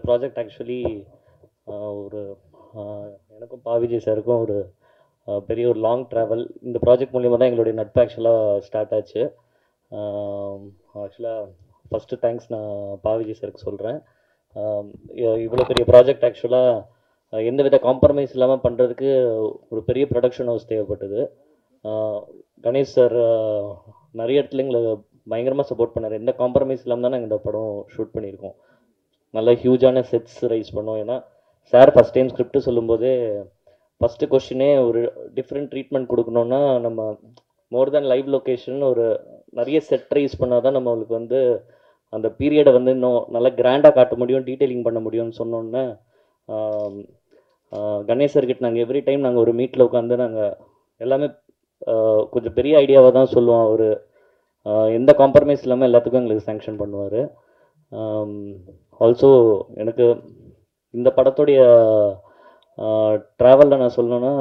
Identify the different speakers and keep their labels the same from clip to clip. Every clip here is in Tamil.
Speaker 1: ப்ராஜெக்ட் ஆக்சுவலி ஒரு எனக்கும் பாவிஜய் சாருக்கும் ஒரு பெரிய ஒரு லாங் ட்ராவல். இந்த ப்ராஜெக்ட் மூலிமா தான் எங்களுடைய நட்பு ஆக்சுவலாக ஸ்டார்ட் ஆச்சு. ஆக்சுவலாக ஃபஸ்ட்டு தேங்க்ஸ் நான் பாவிஜய் சாருக்கு சொல்கிறேன். இவ்வளோ பெரிய ப்ராஜெக்ட் ஆக்சுவலாக எந்த வித காம்ப்ரமைஸ் இல்லாமல் பண்ணுறதுக்கு ஒரு பெரிய ப்ரொடக்ஷன் ஹவுஸ் தேவைப்பட்டது. கணேஷ் சார் நிறைய இடத்துல எங்களை பயங்கரமாக சப்போர்ட் பண்ணார். எந்த காம்ப்ரமைஸ் இல்லாமல் தான் நாங்கள் இந்த படம் ஷூட் பண்ணியிருக்கோம். நல்லா ஹியூஜான செட்ஸ் ரைஸ் பண்ணோம். ஏன்னா சார் ஃபஸ்ட் டைம் ஸ்கிரிப்ட் சொல்லும்போதே ஃபஸ்ட்டு கொஸ்டினே ஒரு டிஃப்ரெண்ட் ட்ரீட்மெண்ட் கொடுக்கணுன்னா நம்ம மோர் தேன் லைவ் லொக்கேஷன் ஒரு நிறைய செட் ரைஸ் பண்ணால் தான் நம்மளுக்கு வந்து அந்த பீரியடை வந்து இன்னும் நல்லா கிராண்டாக காட்ட முடியும், டீட்டெயிலிங் பண்ண முடியும்னு சொன்னோன்னே கணேசர்கிட்ட நாங்கள் எவ்ரி டைம் நாங்கள் ஒரு மீட்டில் உட்காந்து நாங்கள் எல்லாமே கொஞ்சம் பெரிய ஐடியாவாக தான் சொல்லுவோம். அவர் எந்த காம்ப்ரமைஸ் இல்லாமல் எல்லாத்துக்கும் எங்களுக்கு சேங்ஷன் பண்ணுவார். ஆல்சோ எனக்கு இந்த படத்துடைய ட்ராவலில் நான் சொல்லணுன்னா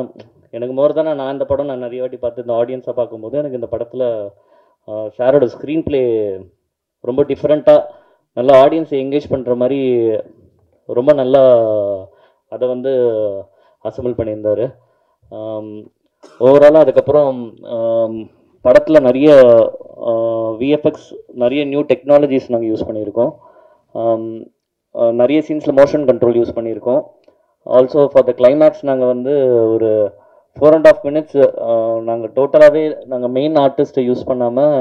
Speaker 1: எனக்கு மோர் தானே நான் இந்த படம் நான் நிறைய வாட்டி பார்த்து இந்த ஆடியன்ஸாக பார்க்கும்போது எனக்கு இந்த படத்தில் சாரோட ஸ்க்ரீன் ப்ளே ரொம்ப டிஃப்ரெண்ட்டாக நல்லா ஆடியன்ஸை என்கேஜ் பண்ணுற மாதிரி ரொம்ப நல்லா அதை வந்து அசம்பிள் பண்ணியிருந்தார். ஓவராலாக அதுக்கப்புறம் படத்தில் நிறைய விஎஃப்எக்ஸ் நிறைய நியூ டெக்னாலஜிஸ் நாங்கள் யூஸ் பண்ணியிருக்கோம். நிறைய சீன்ஸில் மோஷன் கண்ட்ரோல் யூஸ் பண்ணியிருக்கோம். ஆல்சோ ஃபார் த கிளைமேக்ஸ் நாங்கள் வந்து ஒரு 4.5 minutes நாங்கள் டோட்டலாகவே நாங்கள் மெயின் ஆர்டிஸ்ட்டை யூஸ் பண்ணாமல்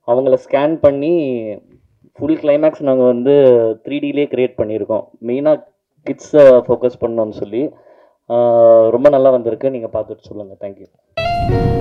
Speaker 1: அவங்கள ஸ்கேன் பண்ணி ஃபுல் கிளைமேக்ஸ் நாங்கள் வந்து 3Dலே க்ரியேட் பண்ணியிருக்கோம். மெயினாக கிட்ஸை ஃபோக்கஸ் பண்ணோன்னு சொல்லி ரொம்ப நல்லா வந்திருக்கு. நீங்கள் பார்த்துட்டு சொல்லுங்கள். தேங்க்யூ.